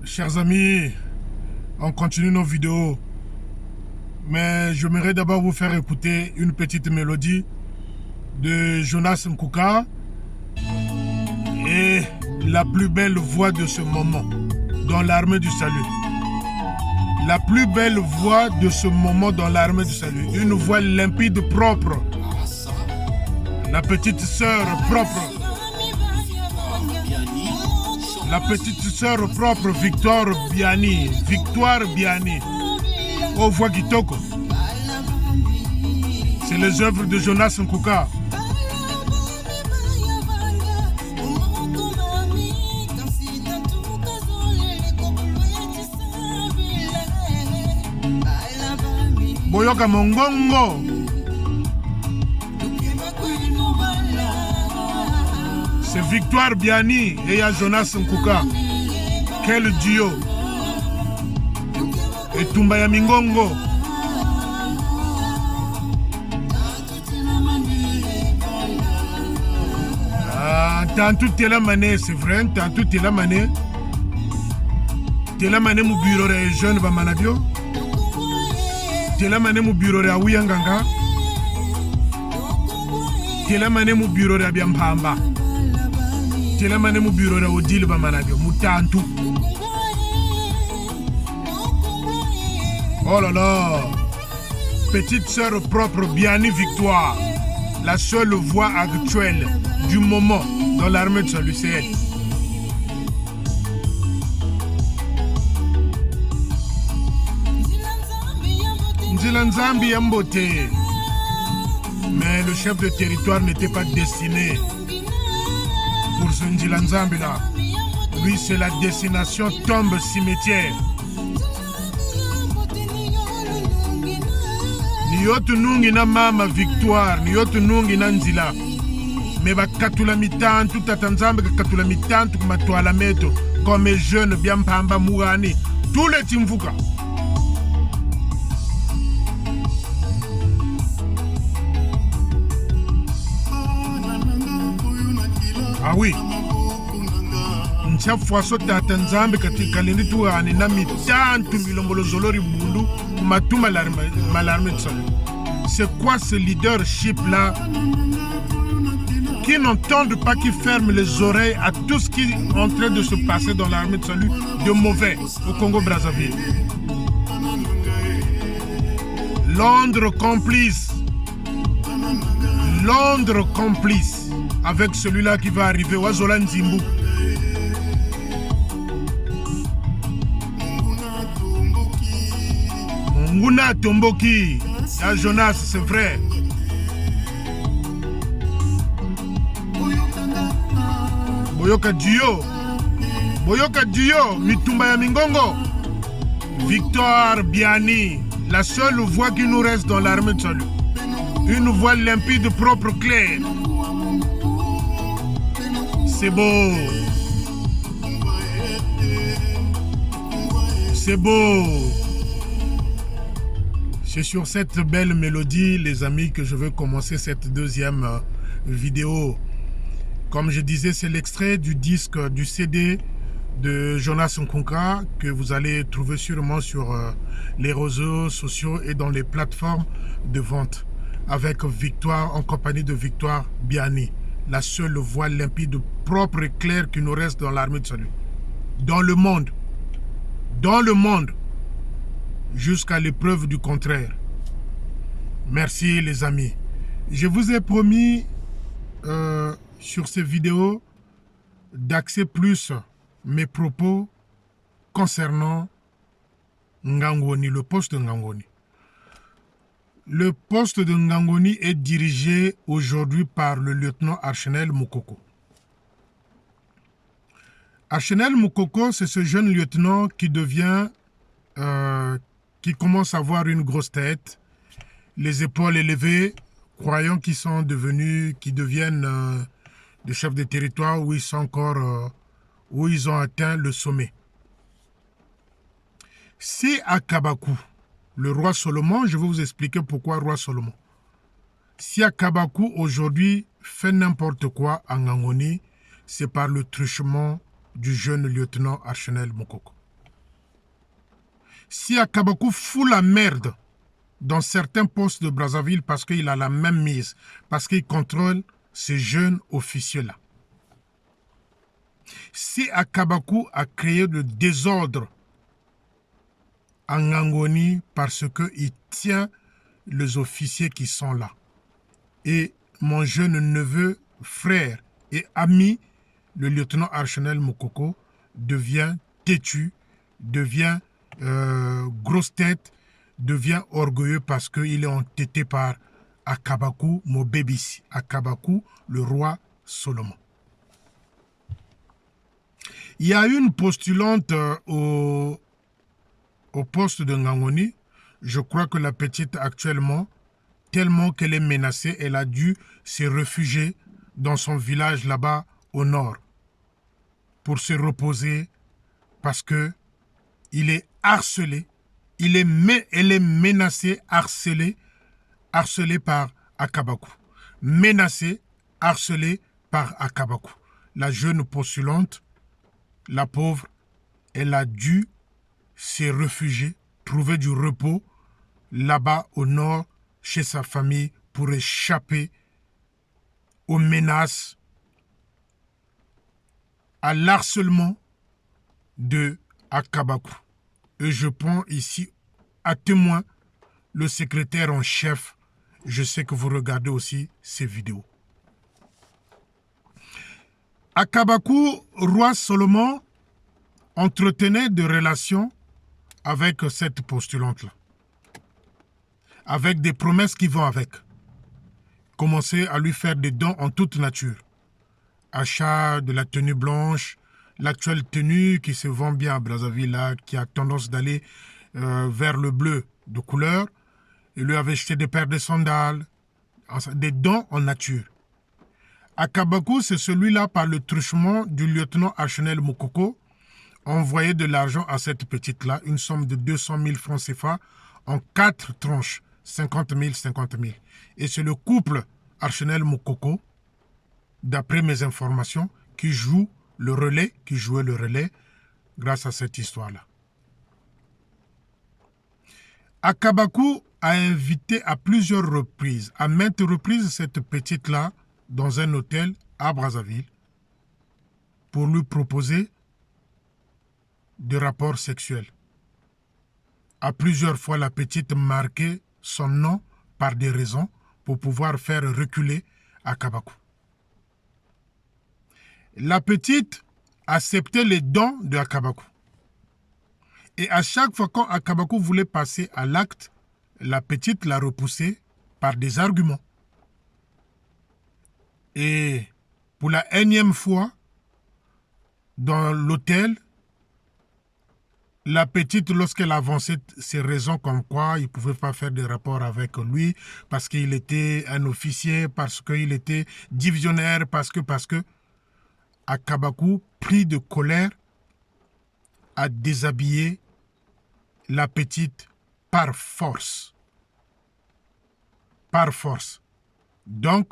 Chers amis, on continue nos vidéos. Mais j'aimerais d'abord vous faire écouter une petite mélodie de Jonas Nkuka et la plus belle voix de ce moment dans l'armée du salut. La plus belle voix de ce moment dans l'armée du salut. Une voix limpide, propre. La petite sœur propre. La petite sœur propre, Victoire Biani. Victoire Biani. Aux voix Kitoko. C'est les œuvres de Jonas Nkuka. Boyoka Mongongo. C'est Victoire Biani et Jonas Nkuka. Quel duo. Et Tumbaya Mingongo. Tantôt Télamane, c'est vrai, tantôt Télamane. Télamane mu bureau de jeune ba manadio. Télamane mu bureau de Awiyanganga. Télamane mu bureau de Biampamba. Télamane mu bureau de Odile ba manadio, mu tantou. Oh là là. Petite sœur propre Biani Victoire. La seule voix actuelle du moment dans l'armée de salut, c'est elle. Nzilanzambi Yambote. Mais le chef de territoire n'était pas destiné pour ce Nzilanzambi là. Lui, c'est la destination tombe cimetière. Niyotu nungi na mama Victoire, niyotu nungi na Nzila. Mais ba katula mitantu tatanzambe katula mitantu kumatwala meto comme jeune bien pamba mugani tous les timvuka. Ah oui. Chaque fois que tatanzambe katikalendi tuani na mitantu milombolo zolori bundu kumatuma malarme de salut. C'est quoi ce leadership là? Qui n'entendent pas, qui ferment les oreilles à tout ce qui est en train de se passer dans l'armée de salut de mauvais au Congo-Brazzaville. Londres complice. Londres complice avec celui-là qui va arriver, Wazola Nzimbu. Munguna Tomboki, à Jonas, c'est vrai. Boyoka Duo, Mitumbaya Mingongo. Victoire Biani, la seule voix qui nous reste dans l'armée de salut. Une voix limpide, propre, claire. C'est beau. C'est beau. C'est sur cette belle mélodie, les amis, que je vais commencer cette deuxième vidéo. Comme je disais, c'est l'extrait du disque, du CD de Jonas Nkuka que vous allez trouver sûrement sur les réseaux sociaux et dans les plateformes de vente. Avec Victoire, en compagnie de Victoire Biani. La seule voix limpide, propre et claire qui nous reste dans l'armée de salut. Dans le monde. Dans le monde. Jusqu'à l'épreuve du contraire. Merci les amis. Je vous ai promis sur ces vidéos d'axer plus mes propos concernant Ngangoni, le poste de Ngangoni. Le poste de Ngangoni est dirigé aujourd'hui par le lieutenant Archenel Moukoko. Archenel Moukoko, c'est ce jeune lieutenant qui devient, qui commence à avoir une grosse tête, les épaules élevées, croyant qu'ils sont devenus, qui deviennent des chefs de territoire où ils sont encore, où ils ont atteint le sommet. Si à Kabakou, le roi Solomon, je vais vous expliquer pourquoi roi Solomon. Si à Kabakou aujourd'hui fait n'importe quoi en Ngangoni, c'est par le truchement du jeune lieutenant Archenel Moukoko. Si Akabakou fout la merde dans certains postes de Brazzaville parce qu'il a la même mise, parce qu'il contrôle ces jeunes officiers-là. Si Akabakou a créé le désordre en Ngangoni parce qu'il tient les officiers qui sont là. Et mon jeune neveu, frère et ami, le lieutenant Archanel Mokoko, devient têtu, devient grosse tête, devient orgueilleux parce qu'il est entêté par Akabakou Mobebisi, Akabakou, le roi Solomon. Il y a une postulante au poste de Ngangoni. Je crois que la petite actuellement, tellement qu'elle est menacée, elle a dû se réfugier dans son village là-bas au nord pour se reposer parce que il est harcelé, elle est menacée, harcelée par Akabakou. Menacée, harcelée par Akabakou. La jeune postulante, la pauvre, elle a dû se réfugier, trouver du repos là-bas au nord chez sa famille pour échapper aux menaces, à l'harcèlement de Akabakou. Et je prends ici à témoin le secrétaire en chef. Je sais que vous regardez aussi ces vidéos. Akabakou, roi Solomon, entretenait des relations avec cette postulante-là. Avec des promesses qui vont avec. Commencer à lui faire des dons en toute nature. Achat de la tenue blanche, l'actuelle tenue qui se vend bien à Brazzaville, là, qui a tendance d'aller vers le bleu de couleur. Il lui avait acheté des paires de sandales, des dons en nature. Akabakou, c'est celui-là, par le truchement du lieutenant Archanel Mokoko, envoyé de l'argent à cette petite-là, une somme de 200 000 francs CFA en 4 tranches, 50 000, 50 000. Et c'est le couple Archanel Mokoko, d'après mes informations, qui jouait le relais grâce à cette histoire-là. Akabakou a invité à plusieurs reprises, à maintes reprises, cette petite-là dans un hôtel à Brazzaville pour lui proposer des rapports sexuels. À plusieurs fois, la petite marquait son nom par des raisons pour pouvoir faire reculer Akabakou. La petite acceptait les dons de Akabakou. Et à chaque fois qu'Akabakou voulait passer à l'acte, la petite l'a repoussé par des arguments. Et pour la énième fois, dans l'hôtel, la petite, lorsqu'elle avançait ses raisons comme quoi il ne pouvait pas faire de rapport avec lui, parce qu'il était un officier, parce qu'il était divisionnaire, parce que Akabakou, pris de colère, a déshabillé la petite par force. Par force. Donc,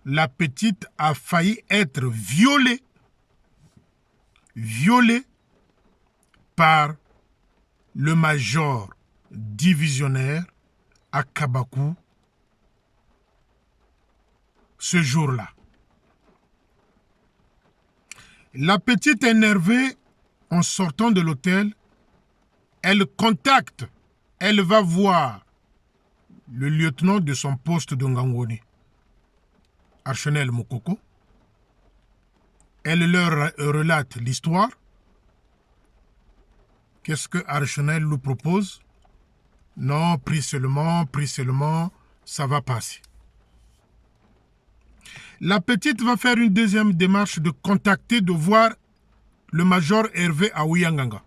la petite a failli être violée. Violée par le major divisionnaire Akabakou ce jour-là. La petite énervée, en sortant de l'hôtel, elle contacte, elle va voir le lieutenant de son poste de Ngangoni, Archanel Mokoko. Elle leur relate l'histoire. Qu'est-ce que Archanel lui propose? Non, prie seulement, ça va passer. La petite va faire une deuxième démarche de contacter, de voir le major Hervé Aouyanganga.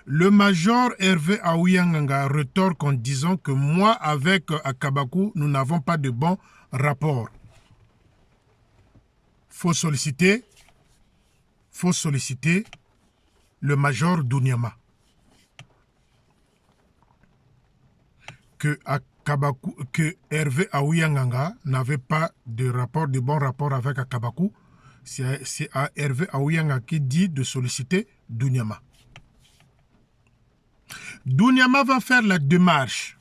Le major Hervé Aouyanganga retorque en disant que moi, avec Akabakou, nous n'avons pas de bons rapports. Faut solliciter le major Dounyama. Que Hervé Aouyanganga n'avait pas de bon rapport avec Akabakou. C'est à Hervé Aouyanganga qui dit de solliciter Dounyama. Dounyama va faire la démarche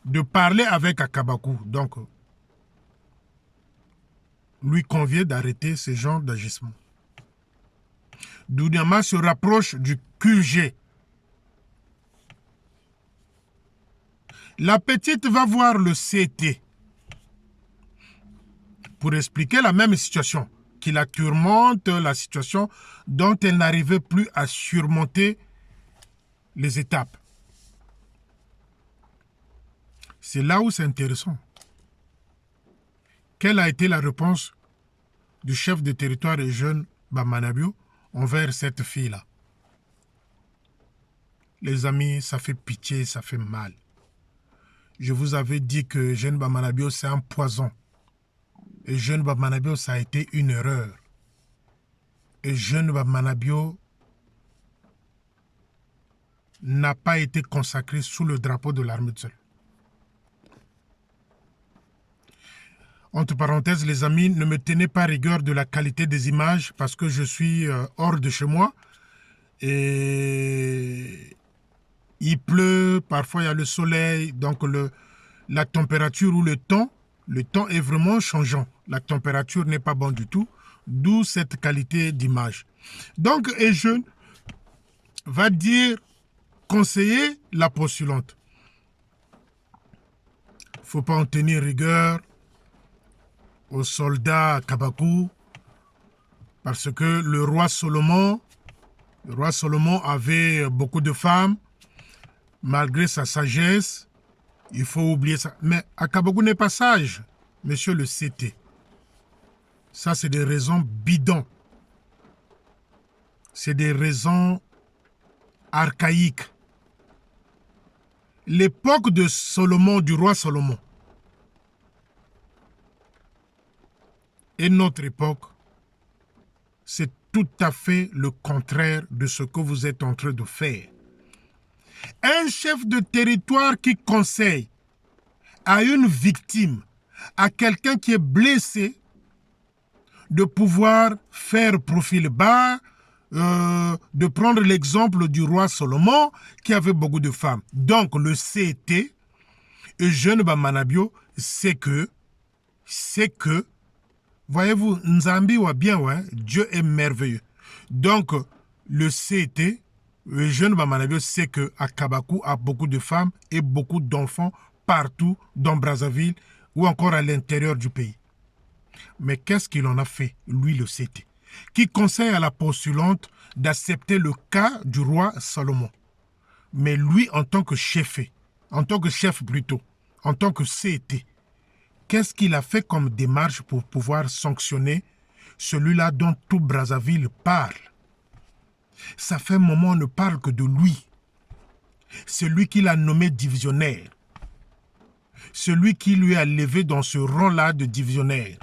de parler avec Akabakou. Donc, lui convient d'arrêter ce genre d'agissement. Dounyama se rapproche du QG. La petite va voir le CT pour expliquer la même situation, qui la tourmente, la situation dont elle n'arrivait plus à surmonter les étapes. C'est là où c'est intéressant. Quelle a été la réponse du chef de territoire et jeune Bamanabio envers cette fille-là? Les amis, ça fait pitié, ça fait mal. Je vous avais dit que jeune Bamanabio, c'est un poison. Et jeune Bamanabio, ça a été une erreur. Et jeune Bamanabio n'a pas été consacré sous le drapeau de l'armée de seul. Entre parenthèses, les amis, ne me tenez pas rigueur de la qualité des images parce que je suis hors de chez moi. Et il pleut, parfois il y a le soleil, donc la température ou le temps est vraiment changeant. La température n'est pas bonne du tout, d'où cette qualité d'image. Donc, et jeune va dire, conseiller la postulante. Il ne faut pas en tenir rigueur aux soldats Kabakou, parce que le roi Salomon avait beaucoup de femmes, malgré sa sagesse, il faut oublier ça. Mais Akabakou n'est pas sage, monsieur le CT. Ça, c'est des raisons bidons. C'est des raisons archaïques. L'époque de Salomon, du roi Salomon, et notre époque, c'est tout à fait le contraire de ce que vous êtes en train de faire. Un chef de territoire qui conseille à une victime, à quelqu'un qui est blessé, de pouvoir faire profil bas, de prendre l'exemple du roi Salomon qui avait beaucoup de femmes. Donc le CT, et jeune Bamanabio, c'est que, voyez-vous, Nzambi wa bien, ouais, Dieu est merveilleux. Donc le CT, le jeune Bamanabio, sait que Akabakou a beaucoup de femmes et beaucoup d'enfants partout dans Brazzaville ou encore à l'intérieur du pays. Mais qu'est-ce qu'il en a fait, lui le CT, qui conseille à la postulante d'accepter le cas du roi Salomon. Mais lui, en tant que chef, en tant que CT, qu'est-ce qu'il a fait comme démarche pour pouvoir sanctionner celui-là dont tout Brazzaville parle? Ça fait un moment, on ne parle que de lui. C'est lui qui l'a nommé divisionnaire. Celui qui lui a levé dans ce rang-là de divisionnaire.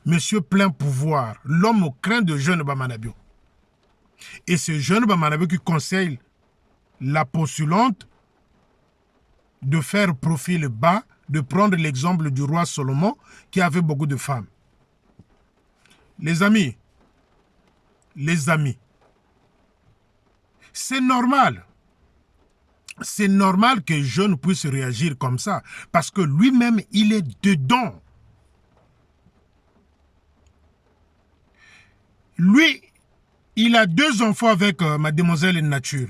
Monsieur plein pouvoir, l'homme au crin de jeune Bamanabio. Et ce jeune Bamanabio qui conseille la postulante de faire profil bas, de prendre l'exemple du roi Salomon qui avait beaucoup de femmes. Les amis, c'est normal. C'est normal que jeune puisse réagir comme ça, parce que lui-même, il est dedans. Lui, il a 2 enfants avec mademoiselle Nature.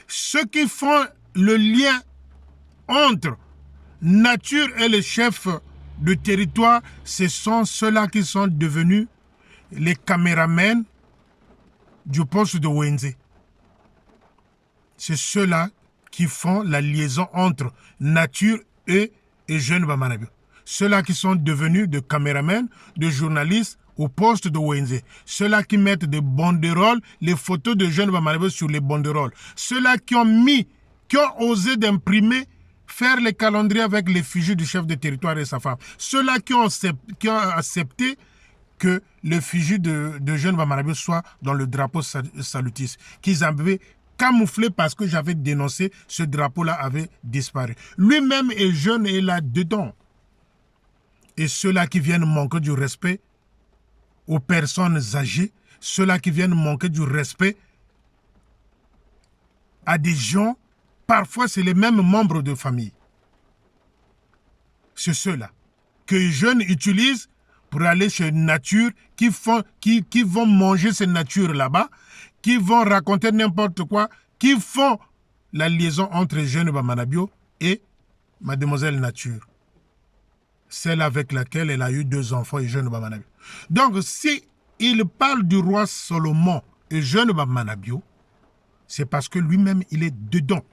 Ceux qui font le lien entre Nature et le chef de territoire, ce sont ceux-là qui sont devenus les caméramens du poste de Wenze. C'est ceux-là qui font la liaison entre Nature et jeune Bamanabio. Ceux-là qui sont devenus de caméramens, de journalistes au poste de Wenze. Ceux-là qui mettent des banderoles, les photos de jeunes Bamanabio sur les banderoles. Ceux-là qui ont osé d'imprimer, faire les calendriers avec l'effigie du chef de territoire et sa femme. Ceux-là qui ont accepté que l'effigie de jeunes Bamanabio soit dans le drapeau salutiste, qu'ils avaient camouflé parce que j'avais dénoncé, ce drapeau-là avait disparu. Lui-même est jeune et là-dedans. Et ceux-là qui viennent manquer du respect aux personnes âgées, ceux-là qui viennent manquer du respect à des gens, parfois c'est les mêmes membres de famille. C'est ceux-là que les jeunes utilisent pour aller chez une nature, qui vont manger ces natures là-bas, qui vont raconter n'importe quoi, qui font la liaison entre Jeune Bamanabio et Mademoiselle Nature. Celle avec laquelle elle a eu 2 enfants et Jeune Bamanabio. Donc, si il parle du roi Salomon et Jeune Bamanabio, c'est parce que lui-même, il est dedans.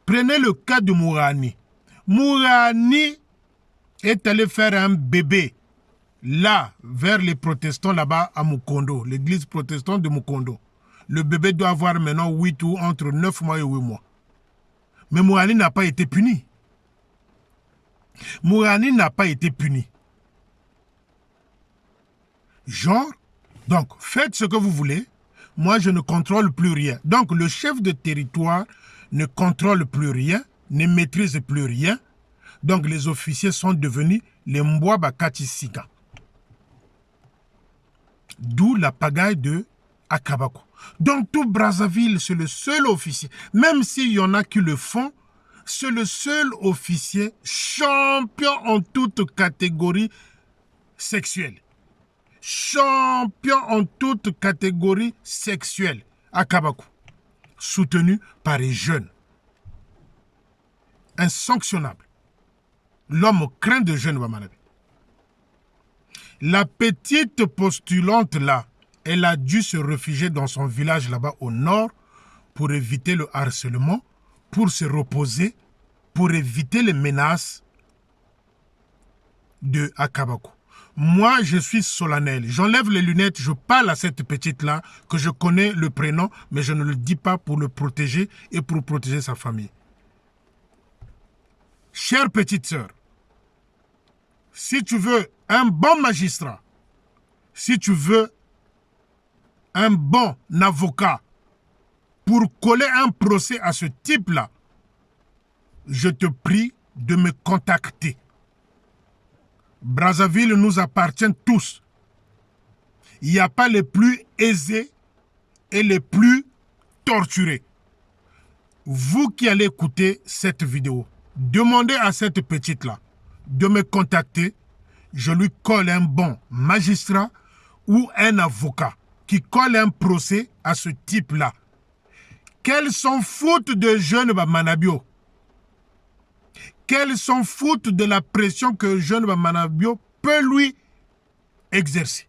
Prenez le cas de Mourani. Mourani est allé faire un bébé là, vers les protestants là-bas à Mukondo, l'église protestante de Mukondo. Le bébé doit avoir maintenant 8 ou entre 9 mois et 8 mois. Mais Mourani n'a pas été puni. Mourani n'a pas été puni. Genre, donc, faites ce que vous voulez. Moi, je ne contrôle plus rien. Donc, le chef de territoire ne contrôle plus rien, ne maîtrise plus rien. Donc, les officiers sont devenus les Mbouaba Katisika. D'où la pagaille de Akabako. Donc, tout Brazzaville, c'est le seul officier. Même s'il y en a qui le font, c'est le seul officier champion en toute catégorie sexuelle. Champion en toute catégorie sexuelle à Kabako, soutenu par les jeunes. Insanctionnable. L'homme craint de jeunes Bamanabi. La petite postulante là, elle a dû se réfugier dans son village là-bas au nord pour éviter le harcèlement, pour se reposer, pour éviter les menaces de Akabako. Moi, je suis solennel. J'enlève les lunettes, je parle à cette petite-là, que je connais le prénom, mais je ne le dis pas pour le protéger et pour protéger sa famille. Chère petite sœur, si tu veux un bon magistrat, si tu veux un bon avocat pour coller un procès à ce type-là, je te prie de me contacter. Brazzaville nous appartient tous. Il n'y a pas les plus aisés et les plus torturés. Vous qui allez écouter cette vidéo, demandez à cette petite-là de me contacter. Je lui colle un bon magistrat ou un avocat qui colle un procès à ce type-là. Qu'elle s'en foute de Jeune Bamanabio. Qu'elle s'en foute de la pression que Jeune Bamanabio peut lui exercer.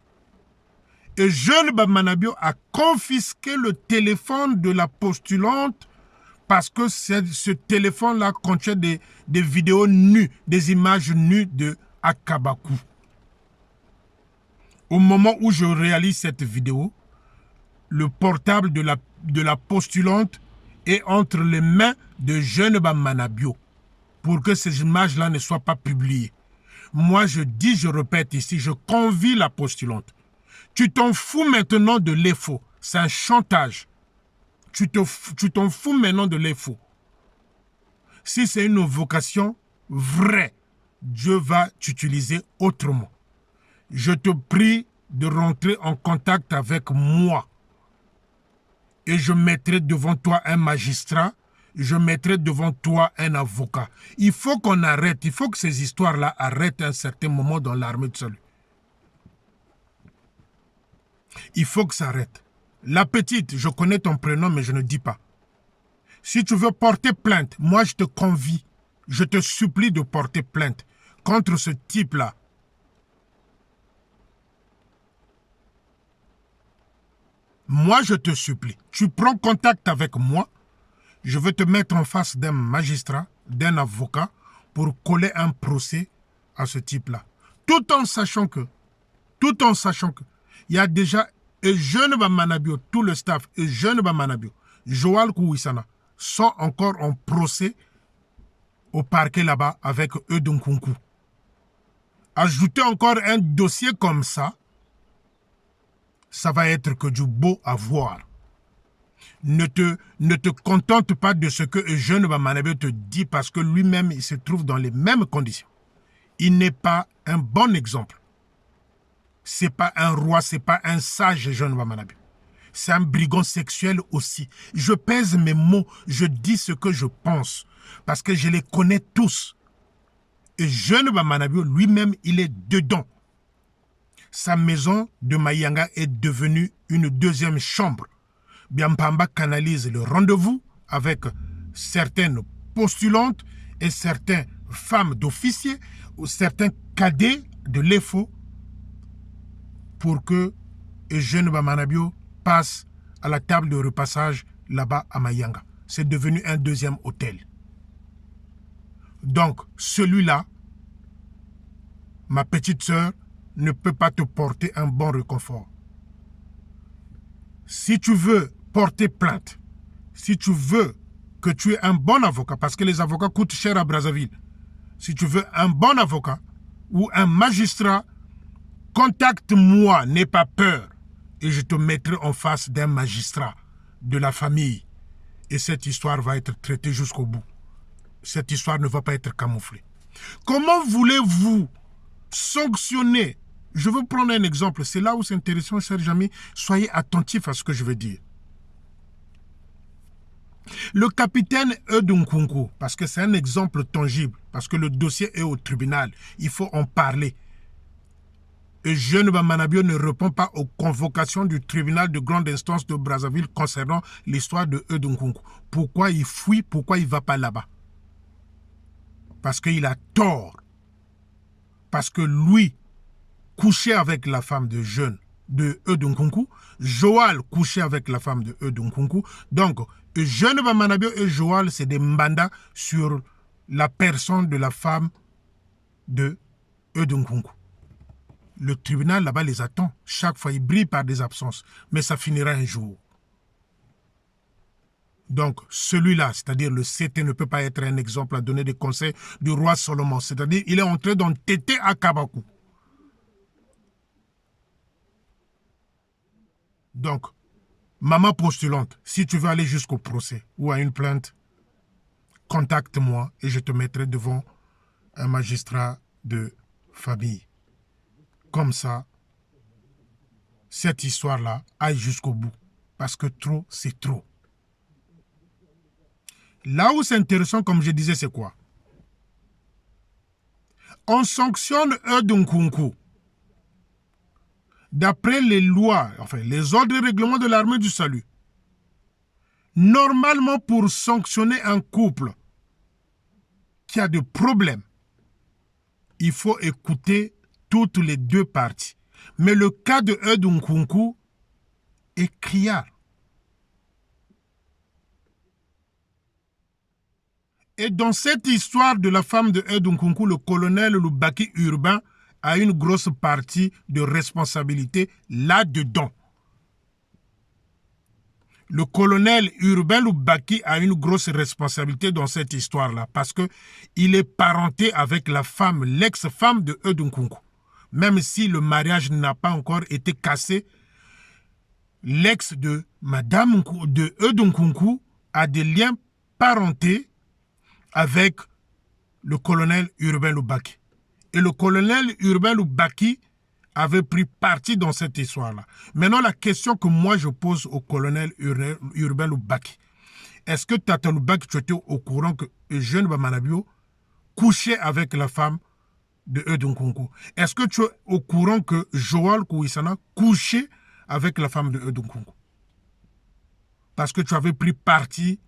Et Jeune Bamanabio a confisqué le téléphone de la postulante parce que ce téléphone-là contient des vidéos nues, des images nues de Akabakou. Au moment où je réalise cette vidéo, le portable de la postulante est entre les mains de Jeune Bamanabio pour que ces images-là ne soient pas publiées. Moi, je dis, je répète ici, je convie la postulante. Tu t'en fous maintenant de l'EFO. C'est un chantage. Tu t'en fous maintenant de l'EFO. Si c'est une vocation vraie, Dieu va t'utiliser autrement. Je te prie de rentrer en contact avec moi. Et je mettrai devant toi un magistrat, je mettrai devant toi un avocat. Il faut qu'on arrête, il faut que ces histoires-là arrêtent à un certain moment dans l'armée de salut. Il faut que ça arrête. La petite, je connais ton prénom, mais je ne dis pas. Si tu veux porter plainte, moi je te convie, je te supplie de porter plainte contre ce type-là. Moi, je te supplie, tu prends contact avec moi, je vais te mettre en face d'un magistrat, d'un avocat, pour coller un procès à ce type-là. Tout en sachant que, il y a déjà Jeune Bamanabio, tout le staff, et Jeune Bamanabio, Joal Kouissana, sont encore en procès au parquet là-bas avec eux Nkunku. Ajouter encore un dossier comme ça va être que du beau à voir. Ne te contente pas de ce que Jeune Bamanabio te dit parce que lui-même, il se trouve dans les mêmes conditions. Il n'est pas un bon exemple. C'est pas un roi, c'est pas un sage, Jeune Bamanabio. C'est un brigand sexuel aussi. Je pèse mes mots, je dis ce que je pense, parce que je les connais tous. Et Jeune Bamanabio, lui-même, il est dedans. Sa maison de Mayanga est devenue une deuxième chambre. Biampamba canalise le rendez-vous avec certaines postulantes et certaines femmes d'officiers ou certains cadets de l'EFO pour que Eugène Bamanabio passe à la table de repassage là-bas à Mayanga. C'est devenu un deuxième hôtel. Donc, celui-là, ma petite sœur, ne peut pas te porter un bon réconfort. Si tu veux porter plainte, si tu veux que tu aies un bon avocat, parce que les avocats coûtent cher à Brazzaville, si tu veux un bon avocat ou un magistrat, contacte-moi, n'aie pas peur, et je te mettrai en face d'un magistrat de la famille. Et cette histoire va être traitée jusqu'au bout. Cette histoire ne va pas être camouflée. Comment voulez-vous sanctionner? Je veux prendre un exemple. C'est là où c'est intéressant, chers amis. Soyez attentifs à ce que je veux dire. Le capitaine Eudunkunku, parce que c'est un exemple tangible, parce que le dossier est au tribunal, il faut en parler. Eugène Bamanabio ne répond pas aux convocations du tribunal de grande instance de Brazzaville concernant l'histoire de Eudunkunku. Pourquoi il fuit? Pourquoi il ne va pas là-bas? Parce qu'il a tort. Parce que lui, couché avec la femme de Eudunkunku, Joal couché avec la femme de Eudunkunku. Donc, Eugène Bamanabio et Joal, c'est des mandats sur la personne de la femme de Eudunkunku. Le tribunal là-bas les attend. Chaque fois, il brille par des absences. Mais ça finira un jour. Donc, celui-là, c'est-à-dire le CT, ne peut pas être un exemple à donner des conseils du roi Salomon. C'est-à-dire, il est en train d'entêter à Kabakou. Donc, maman postulante, si tu veux aller jusqu'au procès ou à une plainte, contacte-moi et je te mettrai devant un magistrat de famille. Comme ça, cette histoire-là aille jusqu'au bout. Parce que trop, c'est trop. Là où c'est intéressant, comme je disais, c'est quoi? On sanctionne Eudunkunku. D'après les lois, enfin les ordres et règlements de l'armée du salut. Normalement, pour sanctionner un couple qui a des problèmes, il faut écouter toutes les deux parties. Mais le cas de Eudunkunku est criard. Et dans cette histoire de la femme de Eudunkunku, le colonel Lubaki Urbain a une grosse partie de responsabilité là-dedans. Le colonel Urbain Lubaki a une grosse responsabilité dans cette histoire-là parce qu'il est parenté avec la femme, l'ex-femme de Eudunkunku. Même si le mariage n'a pas encore été cassé, l'ex de Madame de Eudunkunku a des liens parentés avec le colonel Urbain Lubaki. Et le colonel Urbain Lubaki avait pris parti dans cette histoire-là. Maintenant, la question que moi je pose au colonel Urbain Lubaki, est-ce que Tata Lubaki, tu étais au courant que Eugène Bamanabio couchait avec la femme de Eudunkunku? Est-ce que tu es au courant que Joal Kouissana couchait avec la femme de Eudunkunku? Parce que tu avais pris parti,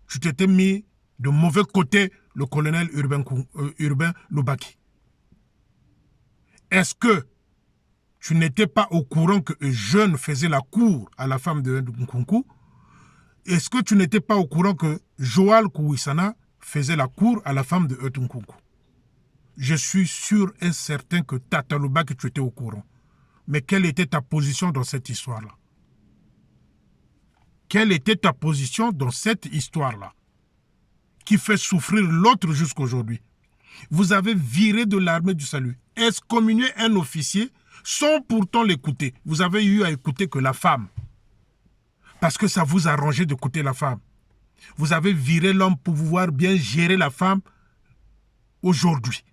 tu t'étais mis de mauvais côté le colonel Urbain Lubaki. Est-ce que tu n'étais pas au courant que Eugène faisait la cour à la femme de Eudunkunku? Est-ce que tu n'étais pas au courant que Joal Kouissana faisait la cour à la femme de Eudunkunku? Je suis sûr et certain que Tata Lubaki, tu étais au courant. Mais quelle était ta position dans cette histoire-là? Quelle était ta position dans cette histoire-là qui fait souffrir l'autre jusqu'aujourd'hui? Vous avez viré de l'armée du salut, excommunié un officier sans pourtant l'écouter. Vous avez eu à écouter que la femme. Parce que ça vous a arrangé d'écouter la femme. Vous avez viré l'homme pour pouvoir bien gérer la femme aujourd'hui.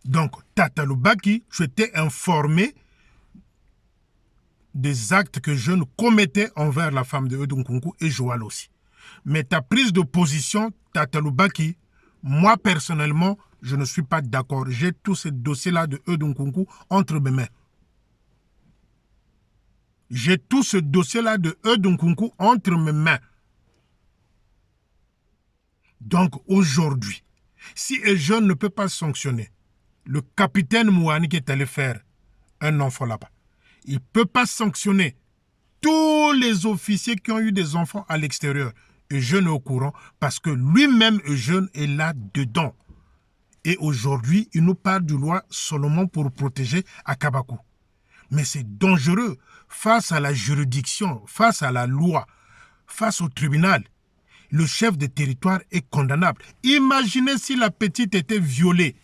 Donc, Tata Lubaki, tu étais informé des actes que Jeune commettait envers la femme de Eudou Nkunku et Joal aussi. Mais ta prise de position, Tata Lubaki, moi personnellement, je ne suis pas d'accord. J'ai tous ces dossiers-là de Eudou Nkunku entre mes mains. J'ai tout ce dossier-là de Eudou Nkunku entre mes mains. Donc aujourd'hui, si un jeune ne peut pas sanctionner le capitaine Mouani qui est allé faire un enfant là-bas, il ne peut pas sanctionner tous les officiers qui ont eu des enfants à l'extérieur. Eugène est au courant parce que lui-même, Eugène, est là-dedans. Et aujourd'hui, il nous parle du loi Solomon pour protéger Akabakou. Mais c'est dangereux face à la juridiction, face à la loi, face au tribunal. Le chef de territoire est condamnable. Imaginez si la petite était violée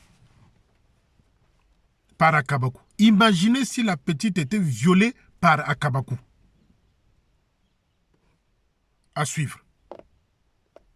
par Akabakou. Imaginez si la petite était violée par Akabakou. À suivre.